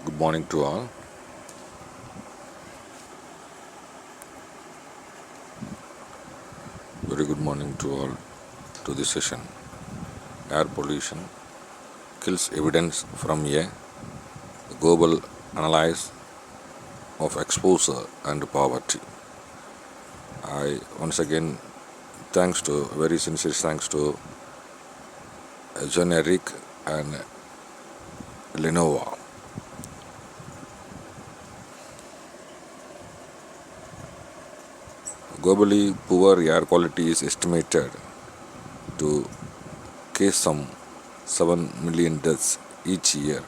Good morning to all. Very good morning to all to this session. Air pollution kills evidence from a global analysis of exposure and poverty. I once again very sincere thanks to Jun Erik and Lenovo. Globally, poor air quality is estimated to cause some 7 million deaths each year.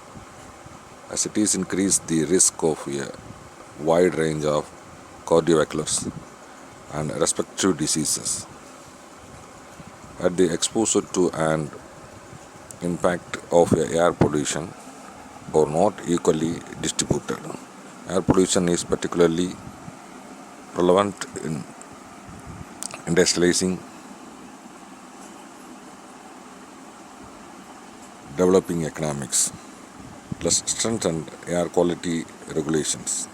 As cities increase the risk of a wide range of cardiovascular and respiratory diseases. At the exposure to and impact of air pollution are not equally distributed. Air pollution is particularly relevant in industrializing developing economics. Plus strengthened air quality regulations.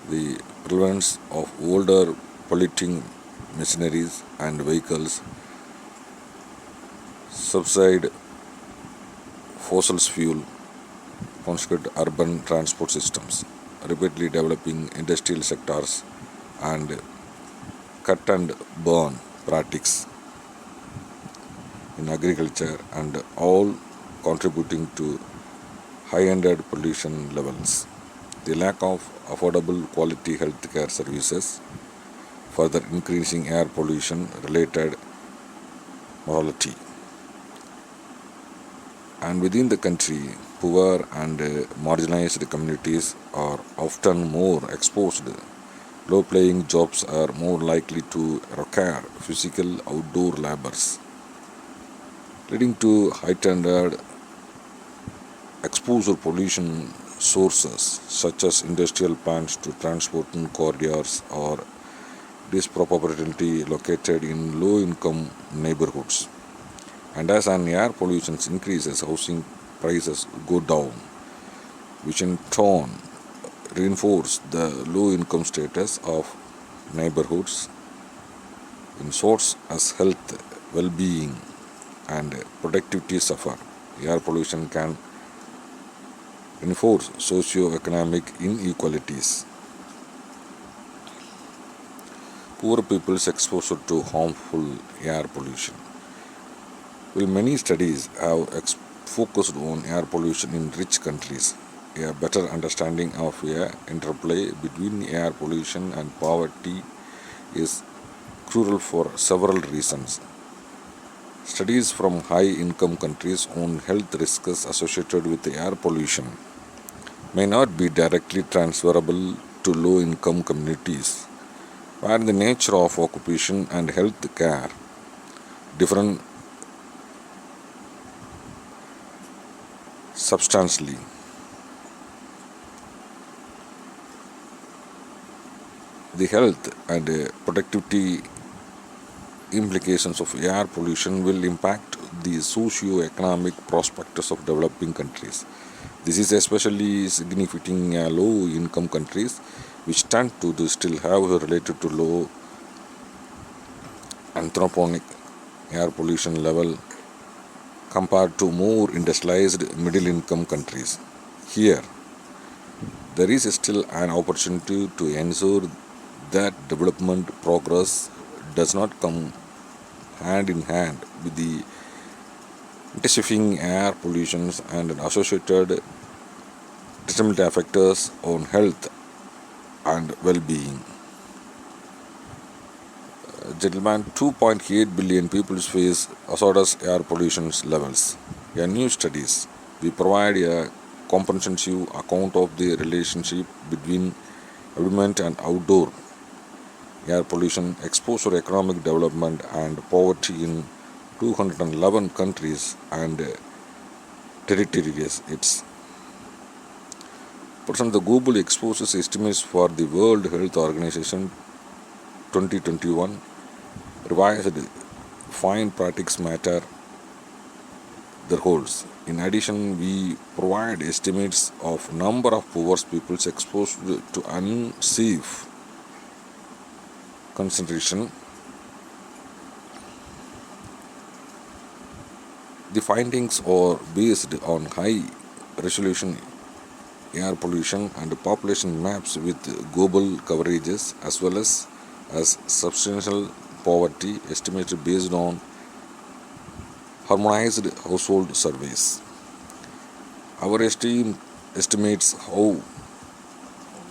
The prevalence of older polluting machineries and vehicles subside fossil fuel conscript urban transport systems, rapidly developing industrial sectors and cut and burn practices in agriculture and all contributing to high-ended pollution levels. The lack of affordable quality healthcare services further increasing air pollution related mortality. And within the country, poor and marginalized communities are often more exposed. Low-paying jobs are more likely to require physical outdoor labors, leading to heightened exposure pollution sources such as industrial plants to transport corridors or disproportionately located in low-income neighborhoods. And as an air pollution increases, housing prices go down, which in turn reinforce the low-income status of neighborhoods in sorts as health, well-being, and productivity suffer. Air pollution can enforce socio-economic inequalities. Poor people's exposure to harmful air pollution. Well, many studies have focused on air pollution in rich countries. A better understanding of the interplay between air pollution and poverty is crucial for several reasons. Studies from high-income countries on health risks associated with air pollution may not be directly transferable to low-income communities, where the nature of occupation and health care differ substantially. The health and productivity implications of air pollution will impact the socio-economic prospects of developing countries. This is especially significant in low-income countries, which tend to still have related to low anthropogenic air pollution level compared to more industrialized middle-income countries. Here, there is still an opportunity to ensure that development progress does not come hand in hand with the intensifying air pollution and associated detrimental factors on health and well-being. Gentlemen, 2.8 billion people face hazardous air pollution levels. In new studies, we provide a comprehensive account of the relationship between environment and outdoor air pollution, exposure, economic development, and poverty in 211 countries and territories. It's percent the global exposure estimates for the World Health Organization 2021 revised fine practice matter their holds. In addition, we provide estimates of number of poor people exposed to unsafe concentration. The findings are based on high resolution air pollution and population maps with global coverages as substantial poverty estimated based on harmonized household surveys. Our estimates how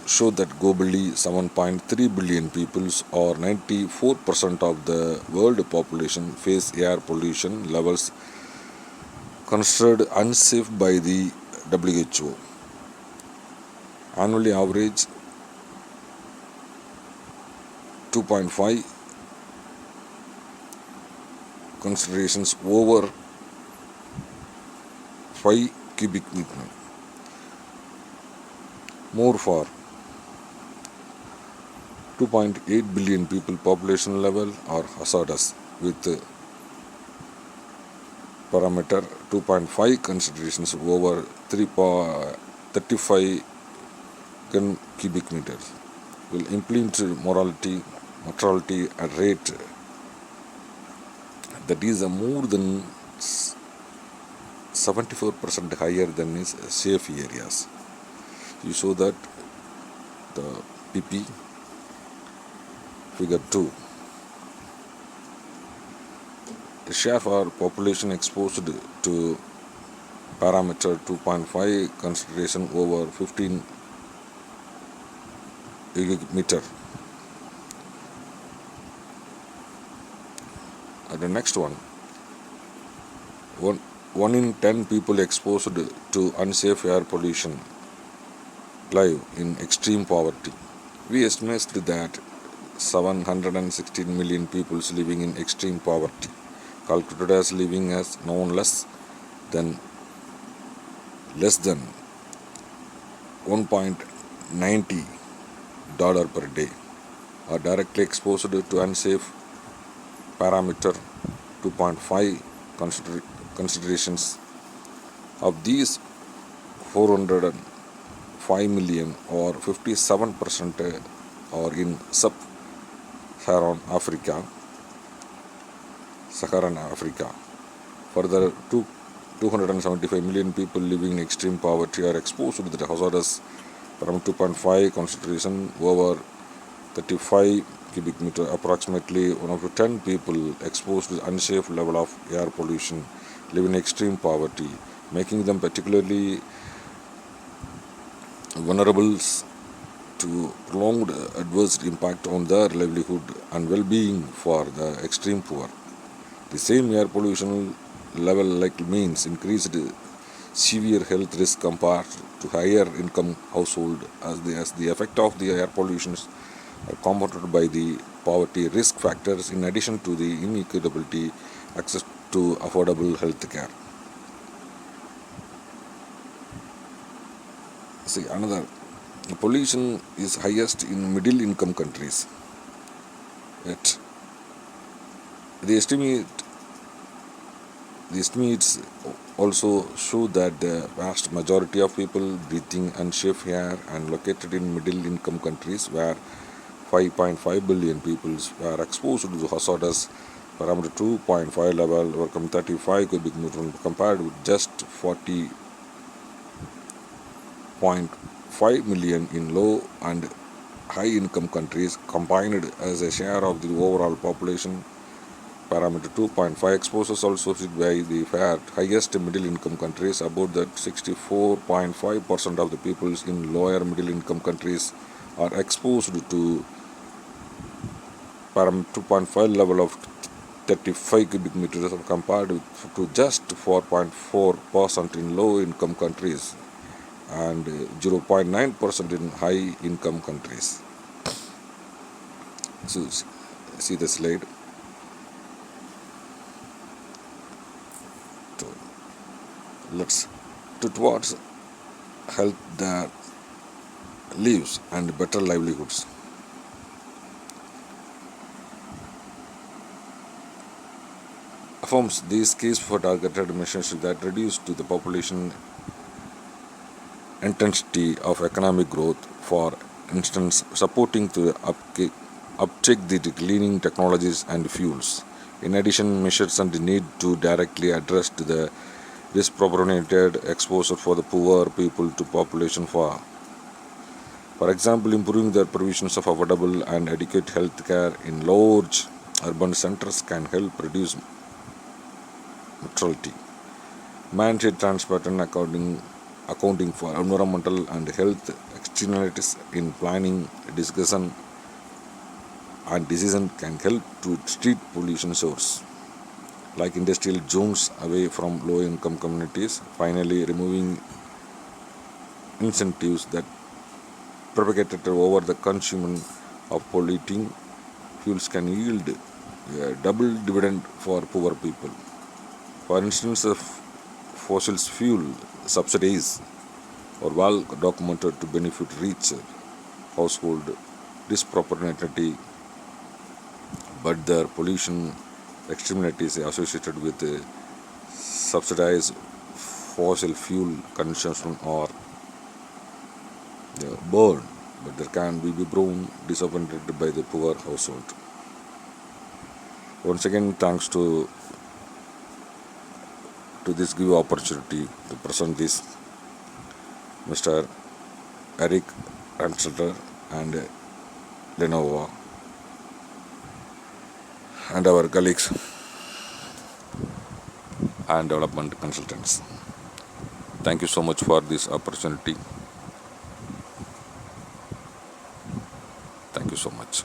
show that globally 7.3 billion people or 94% of the world population face air pollution levels considered unsafe by the WHO. Annually average 2.5 considerations over 5 cubic meter. More for 2.8 billion people population level are hazardous with parameter 2.5 considerations over 35 cubic meters will implement mortality at rate that is more than 74% higher than is safe areas. You saw that the PP figure 2. The share for population exposed to parameter 2.5 consideration over 15 meter. The next one in 10 people exposed to unsafe air pollution live in extreme poverty. We estimate that 716 million people living in extreme poverty, calculated as living as no less than $1.90 per day, are directly exposed to unsafe parameter 2.5 considerations. Of these, 405 million or 57% are in Sub-Saharan Africa. Further, 275 million people living in extreme poverty are exposed to the hazardous parameter 2.5 concentration over 35 cubic meter. Approximately 1 of 10 people exposed to unsafe level of air pollution live in extreme poverty, making them particularly vulnerable to prolonged adverse impact on their livelihood and well-being for the extreme poor. The same air pollution level likely means increased severe health risk compared to higher income household as the effect of the air pollution are compounded by the poverty risk factors in addition to the inequality access to affordable health care. See another, pollution is highest in middle income countries. Yet the estimates also show that the vast majority of people breathing unsafe air and located in middle income countries where 5.5 billion people were exposed to hazardous parameter 2.5 level or 35 cubic meter compared with just 40.5 million in low and high income countries combined as a share of the overall population. Parameter 2.5 exposures also sit by the highest middle income countries. About that 64.5% of the peoples in lower middle income countries are exposed to parameter 2.5 level of 35 cubic meters compared to just 4.4% in low income countries and 0.9% in high income countries. So see the slide. Let's towards health that lives and better livelihoods. affirms these case for targeted measures that reduce to the population intensity of economic growth, for instance, supporting to uptake the cleaning technologies and fuels. In addition, measures and the need to directly address to the disproportionate exposure for the poor people to population for example, improving the provisions of affordable and adequate health care in large urban centers can help reduce mortality. Mandate transport and accounting for environmental and health externalities in planning, discussion, and decision can help to treat pollution source, like industrial zones away from low-income communities. Finally, removing incentives that propagated over the consumption of polluting fuels can yield a double dividend for poor people. For instance, if fossil fuel subsidies are well documented to benefit rich household disproportionately, but their pollution extremities associated with subsidized fossil fuel consumption are burned, but there can be grown disappointed by the poor household. Once again, thanks to this give opportunity to present this Mr. Eric and Lenovo and our colleagues and development consultants. Thank you so much for this opportunity. Thank you so much.